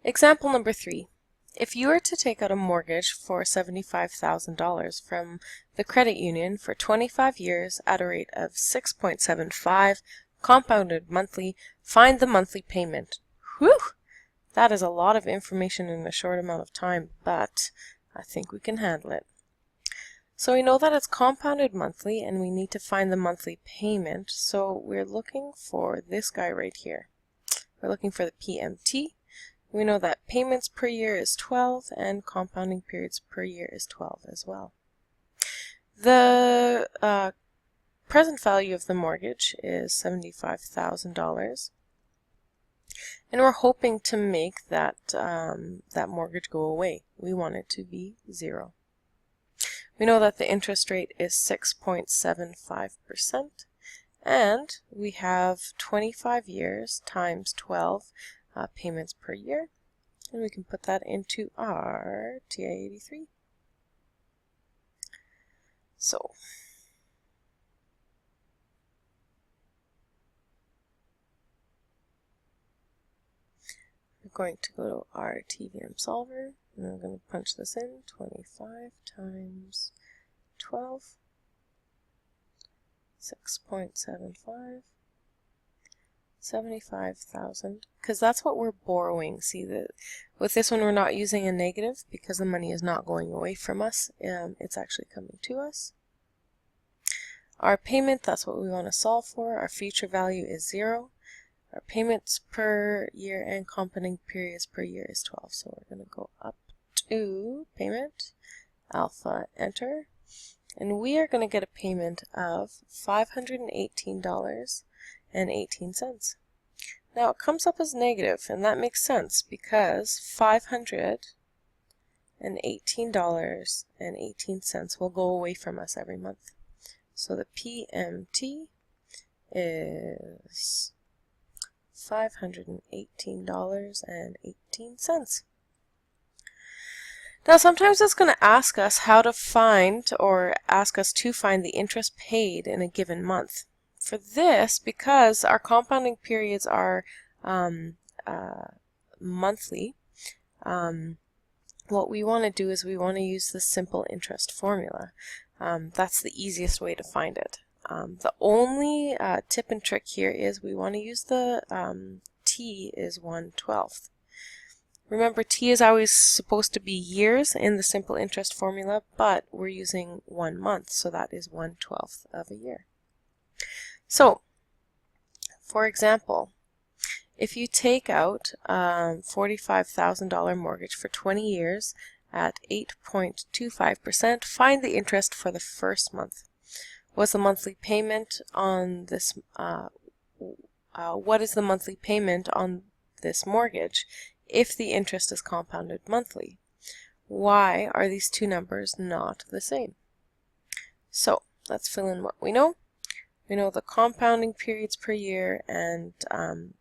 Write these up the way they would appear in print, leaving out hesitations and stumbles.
Example number 3. If you were to take out a mortgage for $75,000 from the credit union for 25 years at a rate of 6.75 compounded monthly, find the monthly payment. Whew! That is a lot of information in a short amount of time, but I think we can handle it. So we know that it's compounded monthly and we need to find the monthly payment, so we're looking for this guy right here. We're looking for the PMT. We know that payments per year is 12 and compounding periods per year is 12 as well. The present value of the mortgage is $75,000, and we're hoping to make that, that mortgage go away. We want it to be 0. We know that the interest rate is 6.75%, and we have 25 years times 12 payments per year, and we can put that into our TI-83. So we're going to go to our TVM solver, and I'm going to punch this in. 25 times 12, 6.75, 75,000, because that's what we're borrowing. See, that with this one we're not using a negative because the money is not going away from us. It's actually coming to us. Our payment, that's what we want to solve for. Our future value is 0. Our payments per year and compounding periods per year is 12. So we're going to go up to payment, alpha, enter, and we are going to get a payment of $518.18. Now it comes up as negative, and that makes sense because $518.18 will go away from us every month. So the PMT is $518.18. Now sometimes it's going to ask us how to find, or ask us to find, the interest paid in a given month. For this, because our compounding periods are monthly, what we want to do is we want to use the simple interest formula. That's the easiest way to find it. The only tip and trick here is we want to use the T is 1/12. Remember, T is always supposed to be years in the simple interest formula, but we're using 1 month, so that is 1/12 of a year. So, for example, if you take out $45,000 mortgage for 20 years at 8.25%, find the interest for the first month. What's the monthly payment on this? What is the monthly payment on this mortgage if the interest is compounded monthly? Why are these two numbers not the same? So let's fill in what we know. We know the compounding periods per year and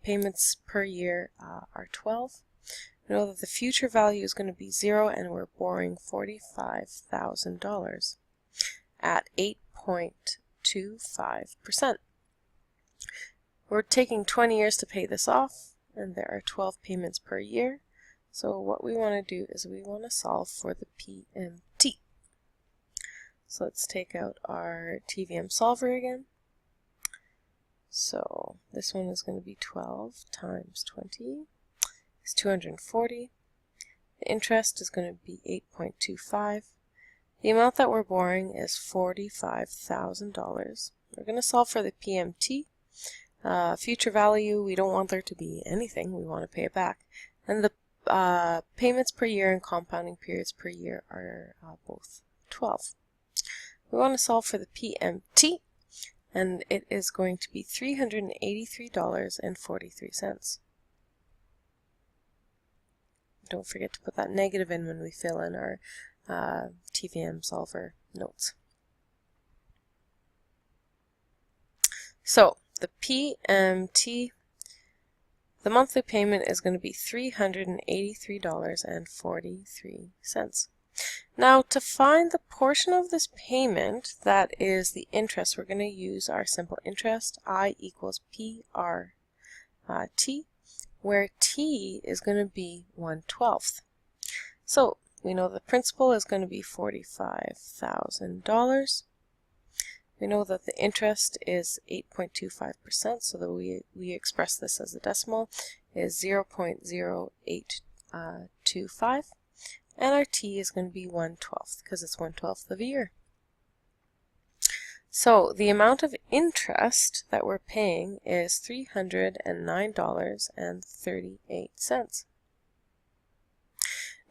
payments per year are 12. We know that the future value is going to be 0, and we're borrowing $45,000 at 8.25%. We're taking 20 years to pay this off, and there are 12 payments per year. So what we want to do is we want to solve for the PMT. So let's take out our TVM solver again. So this one is going to be 12 times 20 is 240. The interest is going to be 8.25. The amount that we're borrowing is $45,000. We're going to solve for the PMT. Future value, we don't want there to be anything. We want to pay it back. And the payments per year and compounding periods per year are both 12. We want to solve for the PMT, and it is going to be $383.43. Don't forget to put that negative in when we fill in our TVM solver notes. So the PMT, the monthly payment is going to be $383.43. Now, to find the portion of this payment that is the interest, we're going to use our simple interest. I equals PRT, where T is going to be 1/12. So we know the principal is going to be $45,000. We know that the interest is 8.25%, so that we express this as a decimal is 0.0825, and our T is going to be 1/12 because it's 1/12 of a year. So the amount of interest that we're paying is $309.38.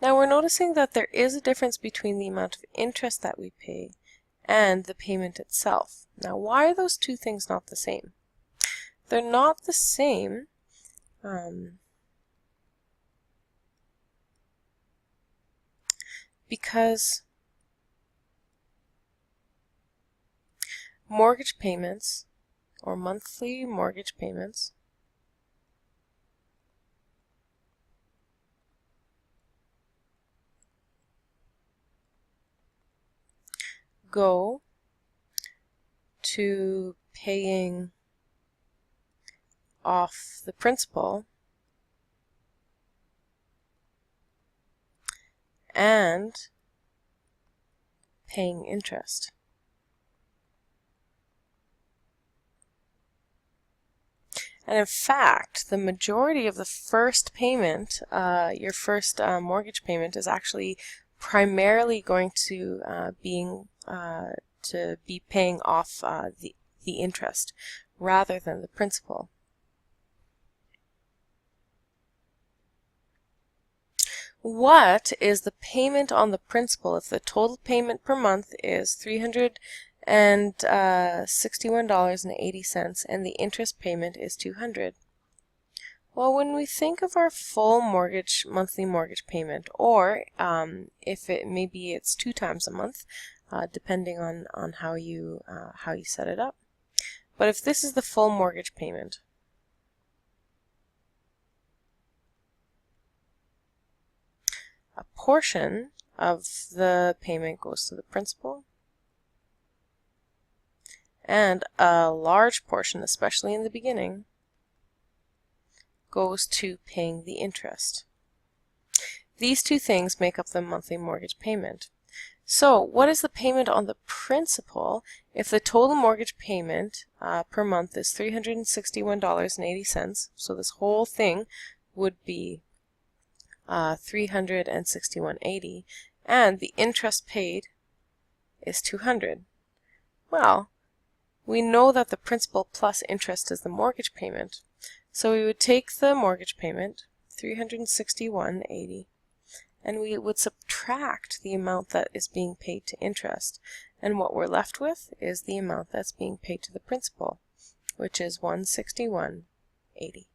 Now we're noticing that there is a difference between the amount of interest that we pay and the payment itself. Now why are those two things not the same? They're not the same because mortgage payments or monthly mortgage payments go to paying off the principal and paying interest. And in fact, the majority of the first payment, your first mortgage payment, is actually primarily going to be paying off the interest rather than the principal. What is the payment on the principal if the total payment per month is $361.80 and the interest payment is $200? Well, when we think of our full monthly mortgage payment, or if maybe it's 2 times a month, depending on how you set it up. But if this is the full mortgage payment, a portion of the payment goes to the principal, and a large portion, especially in the beginning, goes to paying the interest. These two things make up the monthly mortgage payment. So what is the payment on the principal if the total mortgage payment per month is $361.80? So this whole thing would be $361.80, and the interest paid is $200. Well, we know that the principal plus interest is the mortgage payment. So we would take the mortgage payment, $361.80, and we would subtract the amount that is being paid to interest. And what we're left with is the amount that's being paid to the principal, which is $161.80.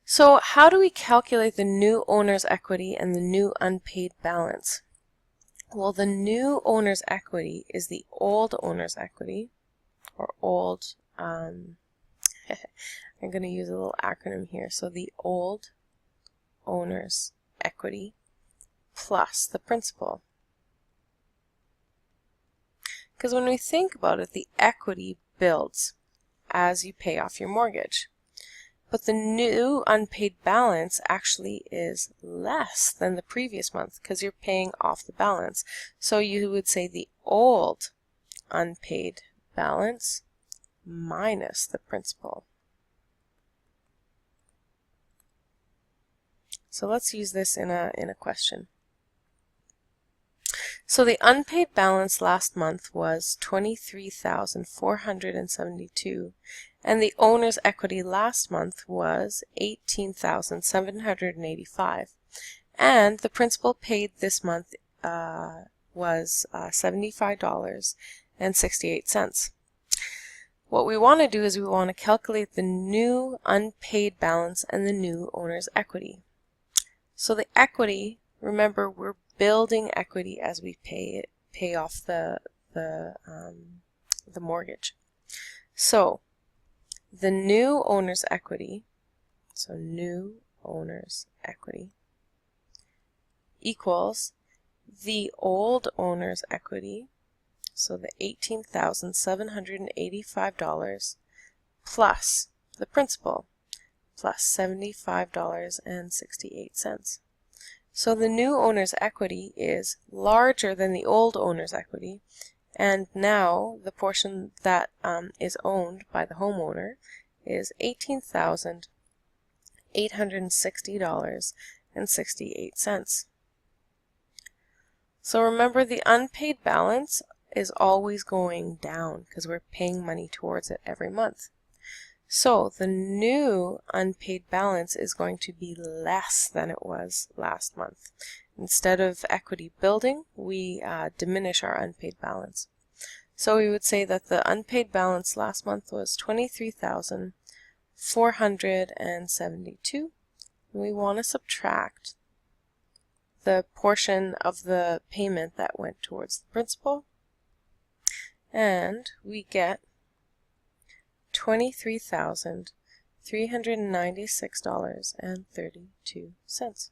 So how do we calculate the new owner's equity and the new unpaid balance? Well, the new owner's equity is the old owner's equity, or old, I'm going to use a little acronym here. So the old owner's equity plus the principal. Because when we think about it, the equity builds as you pay off your mortgage. But the new unpaid balance actually is less than the previous month because you're paying off the balance. So you would say the old unpaid balance minus the principal. So let's use this in a question. So the unpaid balance last month was $23,472, and the owner's equity last month was $18,785, and the principal paid this month was $75.68. What we want to do is we want to calculate the new unpaid balance and the new owner's equity. So the equity, remember, we're building equity as we pay off the mortgage. So the new owner's equity, so new owner's equity equals the old owner's equity, So the $18,785 plus the principal, plus $75.68. So the new owner's equity is larger than the old owner's equity, and now the portion that is owned by the homeowner is $18,860.68. So remember, the unpaid balance is always going down because we're paying money towards it every month. So the new unpaid balance is going to be less than it was last month. Instead of equity building, we diminish our unpaid balance. So we would say that the unpaid balance last month was $23,472. We want to subtract the portion of the payment that went towards the principal, and we get $23,396.32.